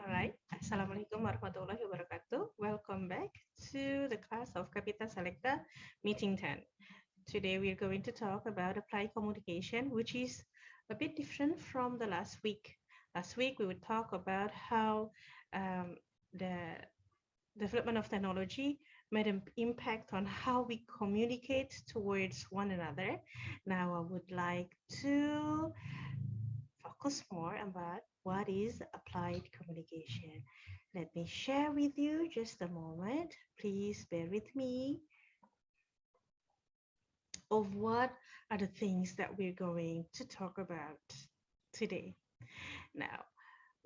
All right. Assalamualaikum warahmatullahi wabarakatuh. Welcome back to the class of Kapita Selecta Meeting 10. Today we're going to talk about applied communication, which is a bit different from the last week. Last week we would talk about how the development of technology made an impact on how we communicate towards one another. Now I would like to focus more about what is applied communication. Let me share with you just a moment. Please bear with me of what are the things that we're going to talk about today. Now,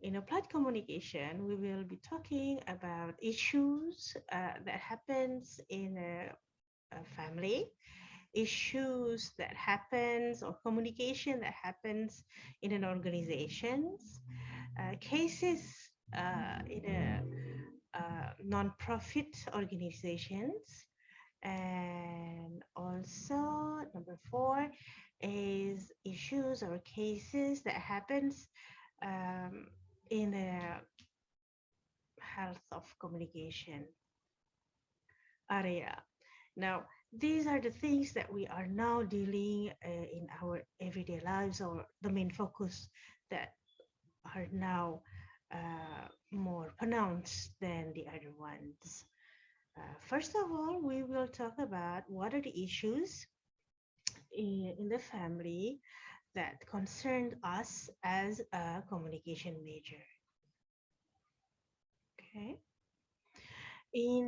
in applied communication, we will be talking about issues that happens in a family, issues that happens or communication that happens in an organizations, cases in a non-profit organizations, and also number four is issues or cases that happens um, in a health of communication area. Now, these are the things that we are now dealing in our everyday lives, or the main focus that are now more pronounced than the other ones. First of all, we will talk about what are the issues in the family that concerned us as a communication major. Okay. In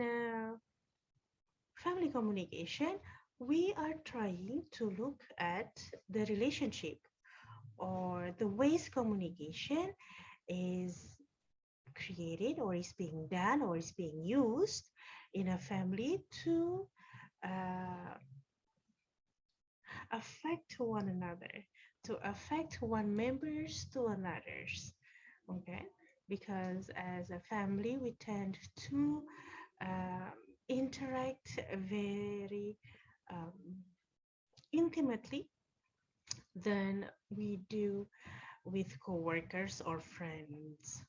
family communication, we are trying to look at the relationship or the ways communication is created or is being done or is being used in a family to uh, affect one another, to affect one members to another's. Okay, because as a family we tend to um, interact very um, intimately than we do with coworkers or friends.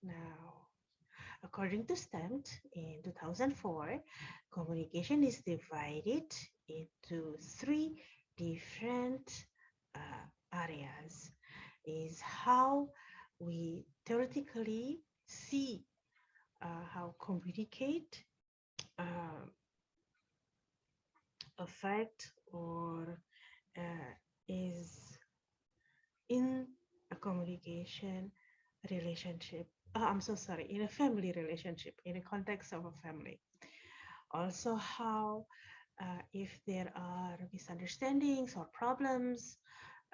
Now, according to STEMT in 2004, communication is divided into three different areas. Is how we theoretically see how communicate uh, affect or uh, is in a communication relationship. I'm so sorry, in a family relationship, in the context of a family. Also, how if there are misunderstandings or problems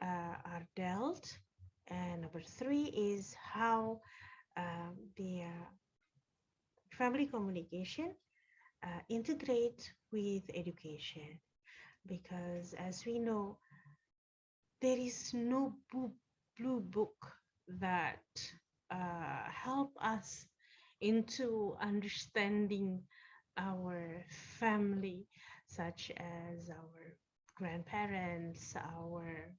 are dealt. And number three is how the family communication integrate with education. Because as we know, there is no blue book that help us into understanding our family, such as our grandparents, our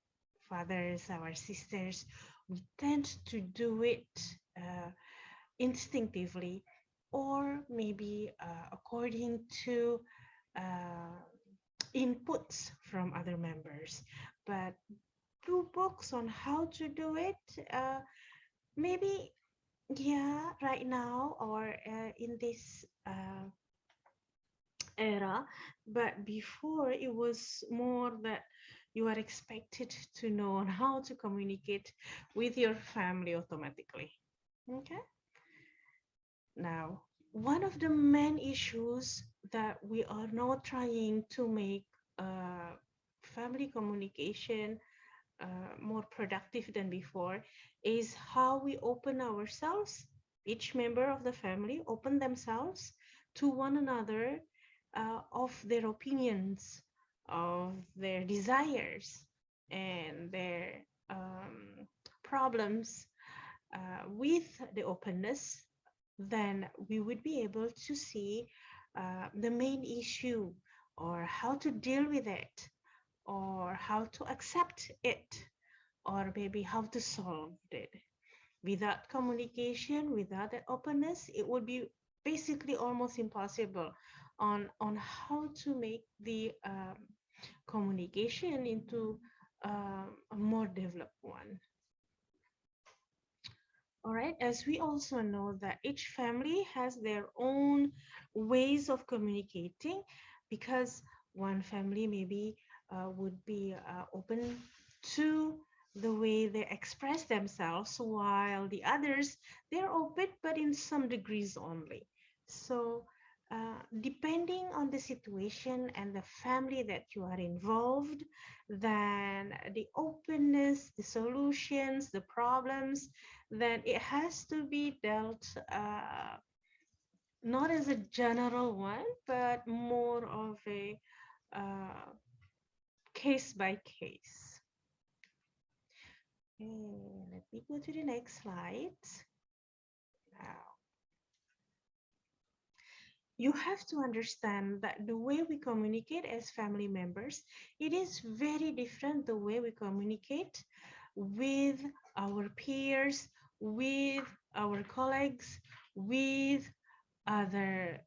fathers, our sisters. We tend to do it instinctively, or maybe according to uh, inputs from other members. But blue books on how to do it, maybe, yeah, right now or in this era, but before it was more that you are expected to know on how to communicate with your family automatically. Okay. Now, one of the main issues that we are now trying to make family communication more productive than before is how we open ourselves. Each member of the family open themselves to one another of their opinions, of their desires, and their problems with the openness. Then we would be able to see the main issue or how to deal with it or how to accept it or maybe how to solve it. Without communication, without that openness, it would be basically almost impossible on how to make the communication into a more developed one. All right, as we also know that each family has their own ways of communicating, because one family maybe would be open to the way they express themselves, while the others, they're open but in some degrees only. So depending on the situation and the family that you are involved, then the openness, the solutions, the problems, then it has to be dealt not as a general one, but more of a uh, case by case. Okay, let me go to the next slide. Now, you have to understand that the way we communicate as family members, it is very different the way we communicate with our peers, with our colleagues, with other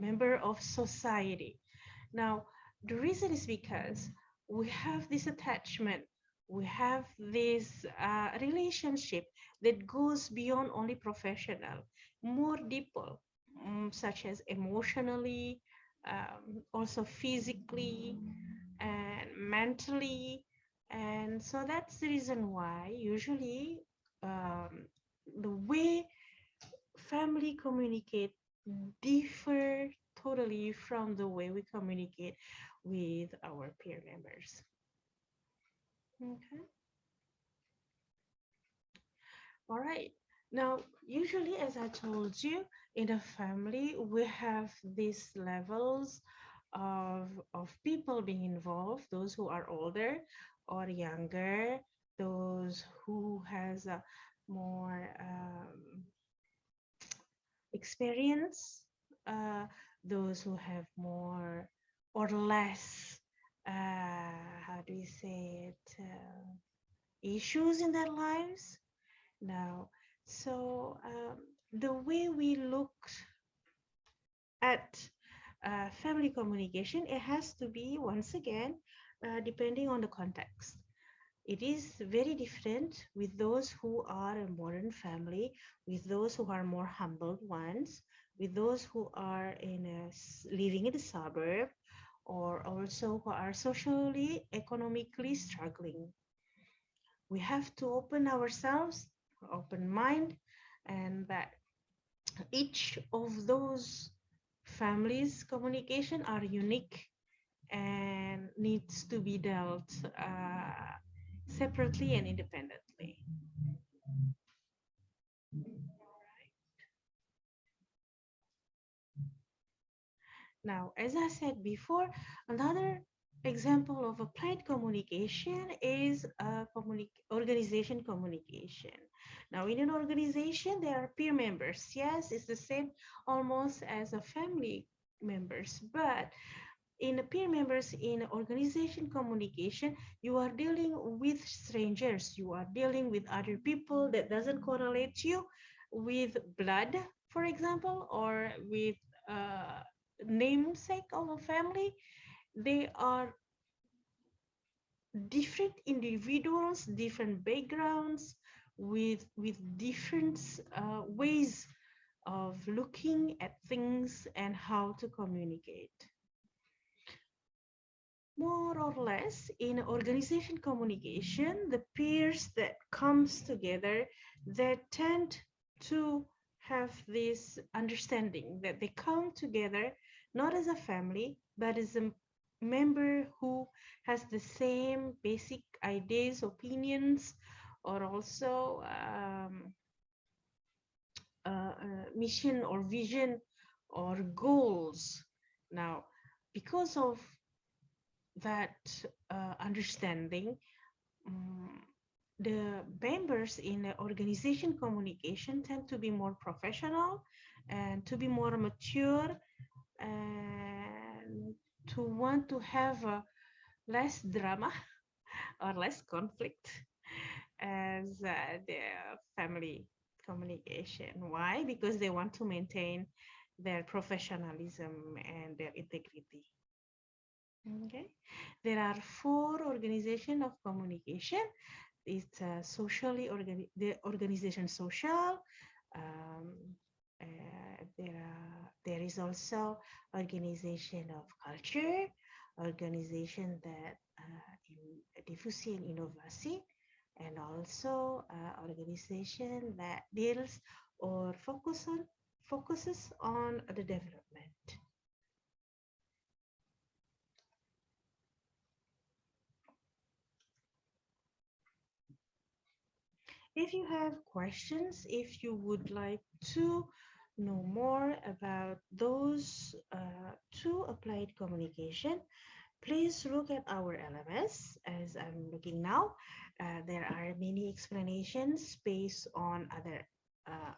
member of society. Now, the reason is because we have this attachment, we have this relationship that goes beyond only professional, more deeper, such as emotionally, also physically and mentally. And so that's the reason why usually um, the way family communicate differ totally from the way we communicate with our peer members. Okay. All right. Now, usually, as I told you, in a family, we have these levels of people being involved, those who are older or younger, those who has a more experience, uh, those who have more or less, how do you say it, issues in their lives. Now, so the way we look at family communication, it has to be, once again, depending on the context. It is very different with those who are a modern family, with those who are more humble ones, with those who are living in the suburb, or also who are socially, economically struggling. We have to open ourselves, open mind, and that each of those families' communication are unique and needs to be dealt separately and independently. Now, as I said before, another example of applied communication is organization communication. Now, in an organization, there are peer members. Yes, it's the same almost as a family members, but in peer members in organization communication, you are dealing with strangers, you are dealing with other people that doesn't correlate you with blood, for example, or with namesake of a family. They are different individuals, different backgrounds, with different ways of looking at things and how to communicate. More or less in organization communication, the peers that comes together, they tend to have this understanding that they come together not as a family but as a member who has the same basic ideas, opinions, or also mission or vision or goals. Now, because of that understanding, um, the members in the organization communication tend to be more professional and to be more mature and to want to have less drama or less conflict as their family communication. Why? Because they want to maintain their professionalism and their integrity. Okay, there are four organizations of communication. It's the organization social. Um, there is also organization of culture, organization that diffusion innovasi, and also organization that deals or focuses on the development. If you have questions, if you would like to know more about those two applied communication, please look at our LMS as I'm looking now. There are many explanations based on other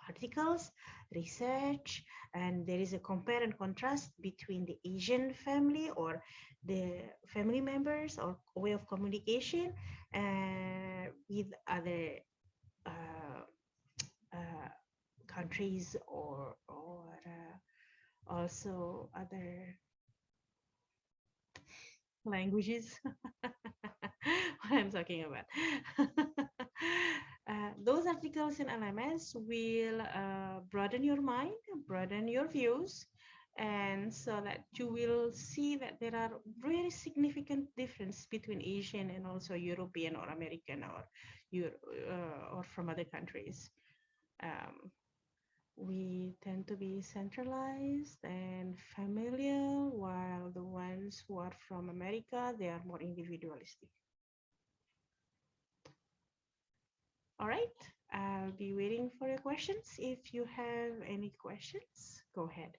articles, research, and there is a compare and contrast between the Asian family or the family members or way of communication with other uh, uh, countries or also other languages. What I'm talking about. Those articles in LMS will broaden your mind, broaden your views, and so that you will see that there are very significant difference between Asian and also European or American or from other countries. Um, we tend to be centralized and familiar, while the ones who are from America, they are more individualistic. All right, I'll be waiting for your questions. If you have any questions, go ahead.